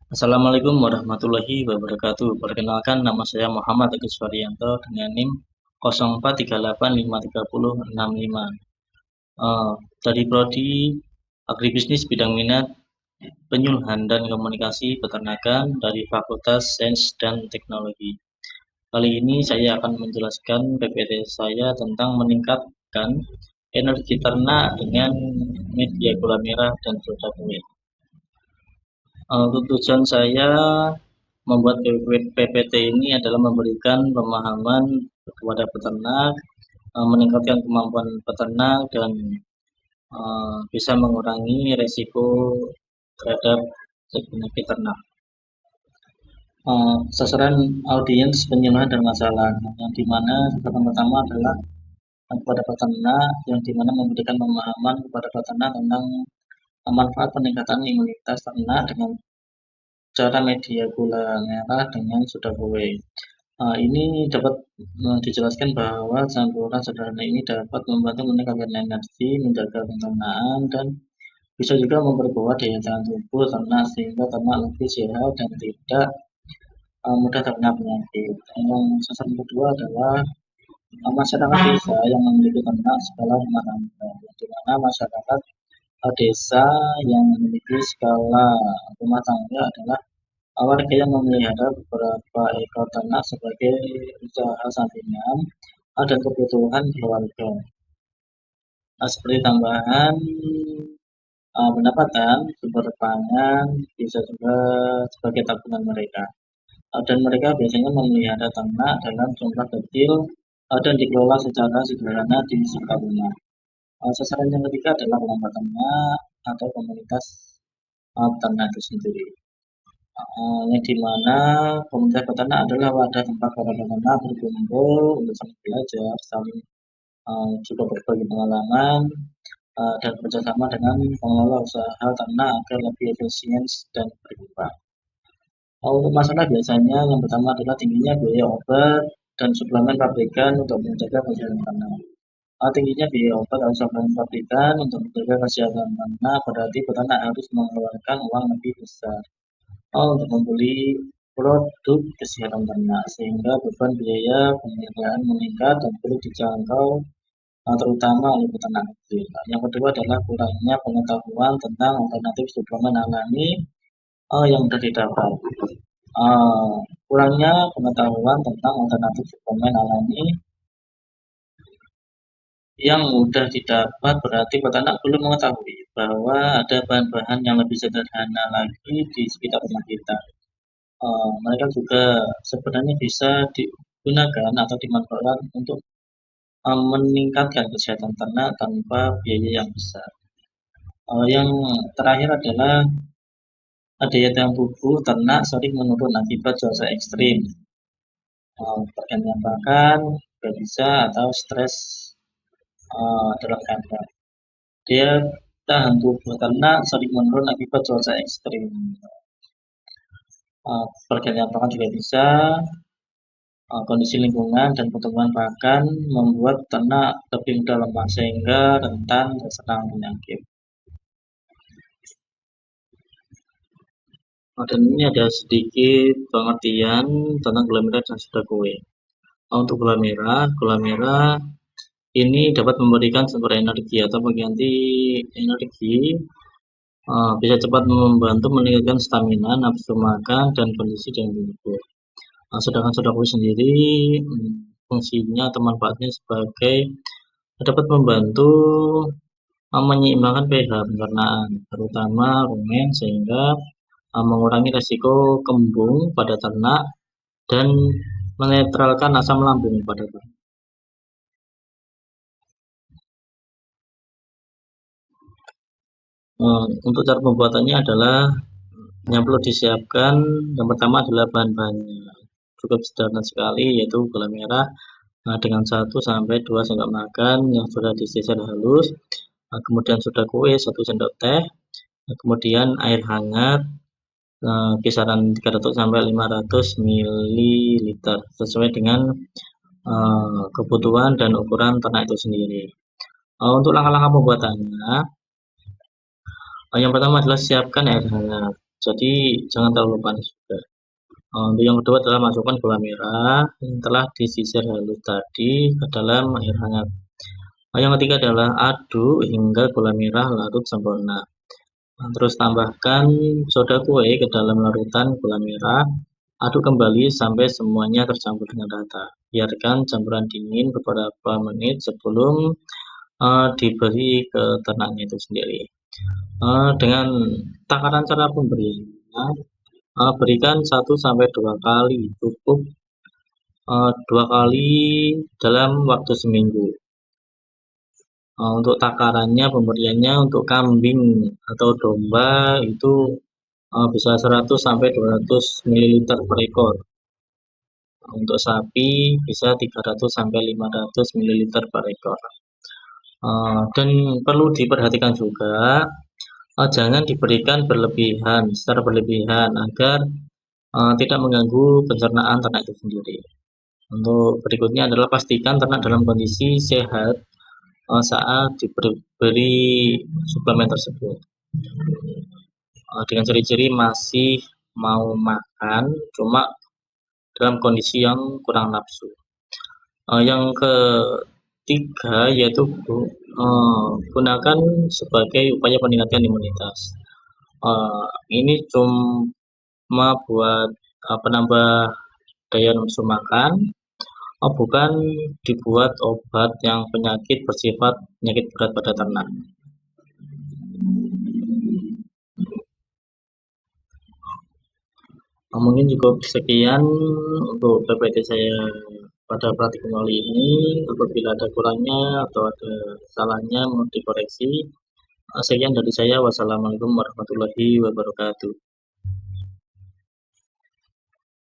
Assalamualaikum warahmatullahi wabarakatuh. Perkenalkan nama saya Muhammad Agus Varianto dengan NIM 0438530065. Dari Prodi Agribisnis bidang minat penyuluhan dan komunikasi peternakan dari Fakultas Sains dan Teknologi. Kali ini saya akan menjelaskan PPT saya tentang meningkatkan energi ternak dengan media gula merah dan soda kulit. Tujuan saya membuat PPT ini adalah memberikan pemahaman kepada peternak, meningkatkan kemampuan peternak dan bisa mengurangi resiko terhadap penyakit ternak. Sasaran audiens penyuluhan dan masalah, yang dimana sasaran pertama adalah kepada peternak, yang dimana memberikan pemahaman kepada peternak tentang manfaat peningkatan imunitas ternak dengan cara media gula merah dengan soda kue. Ini dapat dijelaskan bahwa campuran sederhana ini dapat membantu meningkatkan energi, menjaga pencernaan, dan bisa juga memperkuat daya tahan tubuh ternak sehingga ternak lebih sehat dan tidak mudah terkena penyakit. Yang sasaran kedua adalah masyarakat desa yang memiliki ternak skala rumah tangga, di mana masyarakat desa yang memiliki skala rumah tangga adalah warga yang memelihara beberapa ekor ternak sebagai usaha sampingan dan kebutuhan keluarga, seperti tambahan pendapatan, sumber pangan, bisa juga sebagai tabungan mereka. Dan mereka biasanya memelihara ternak dalam jumlah kecil dan dikelola secara sederhana di sekitar rumah. Sasaran yang ketiga adalah kelompok ternak atau komunitas ternak itu sendiri. Yang dimana komunitas peternak adalah wadah tempat para peternak berkumpul untuk saling belajar, saling juga berbagi pengalaman dan bekerjasama dengan pengelola usaha ternak agar lebih efisien dan berkembang. Untuk masalah biasanya yang pertama adalah tingginya biaya obat dan suplemen pabrikan untuk menjaga kesehatan ternak. Tingginya biaya obat dan suplemen pabrikan untuk menjaga kesehatan ternak berarti peternak harus mengeluarkan uang lebih besar untuk membeli produk kesehatan ternak, sehingga beban biaya pemeliharaan meningkat dan perlu dijangkau terutama oleh peternak kecil. Yang kedua adalah kurangnya pengetahuan tentang alternatif suplemen alami yang mudah didapat. Kurangnya pengetahuan tentang alternatif suplemen alami yang mudah didapat berarti peternak belum mengetahui bahwa ada bahan-bahan yang lebih sederhana lagi di sekitar rumah kita. Mereka juga sebenarnya bisa digunakan atau dimanfaatkan untuk meningkatkan kesehatan ternak tanpa biaya yang besar. Yang terakhir adalah daya tahan tubuh ternak sering menurun akibat cuaca ekstrim, pergantian pakan, juga bisa atau stres dalam kandang. Daya tahan tubuh ternak sering menurun akibat cuaca ekstrim. Pergantian pakan juga bisa, kondisi lingkungan dan pertumbuhan pakan membuat ternak lebih mudah lemah sehingga rentan terserang penyakit. Dan ini ada sedikit pengertian tentang gula merah dan soda kue. Untuk gula merah ini dapat memberikan sumber energi atau pengganti energi, bisa cepat membantu meningkatkan stamina, nafsu makan, dan kondisi dalam tubuh. Sedangkan soda kue sendiri fungsinya atau manfaatnya sebagai dapat membantu menyeimbangkan pH pencernaan, terutama rumen, sehingga mengurangi resiko kembung pada ternak dan menetralkan asam lambung pada ternak. Untuk cara pembuatannya adalah yang perlu disiapkan, yang pertama adalah bahan-bahannya cukup sederhana sekali, yaitu gula merah dengan 1 sampai 2 sendok makan yang sudah disisir halus, kemudian soda kue 1 sendok teh, kemudian air hangat kisaran 300 sampai 500 ml sesuai dengan kebutuhan dan ukuran ternak itu sendiri. Untuk langkah-langkah pembuatannya, yang pertama adalah siapkan air hangat. Jadi jangan terlalu panas juga. Untuk yang kedua adalah masukkan gula merah yang telah disisir halus tadi ke dalam air hangat. Yang ketiga adalah aduk hingga gula merah larut sempurna. Terus tambahkan soda kue ke dalam larutan gula merah. Aduk kembali sampai semuanya tercampur dengan rata. Biarkan campuran dingin beberapa menit sebelum diberi ke ternaknya itu sendiri. Dengan takaran cara pemberiannya, berikan 1 sampai 2 kali, cukup 2 kali dalam waktu seminggu. Untuk takarannya pemberiannya untuk kambing atau domba itu bisa 100 sampai 200 ml per ekor. Untuk sapi bisa 300 sampai 500 ml per ekor. Dan perlu diperhatikan juga jangan diberikan berlebihan, secara berlebihan agar tidak mengganggu pencernaan ternak itu sendiri. Untuk berikutnya adalah pastikan ternak dalam kondisi sehat saat diberi suplemen tersebut. Dengan ciri-ciri masih mau makan, cuma dalam kondisi yang kurang nafsu. Yang ketiga yaitu gunakan sebagai upaya peningkatan imunitas. Ini cuma buat penambah daya nafsu makan, bukan dibuat obat yang bersifat penyakit berat pada ternak. Mungkin cukup sekian untuk PPT saya pada praktikum kali ini. Apabila ada kurangnya atau ada salahnya mohon dikoreksi. Sekian dari saya. Wassalamualaikum warahmatullahi wabarakatuh.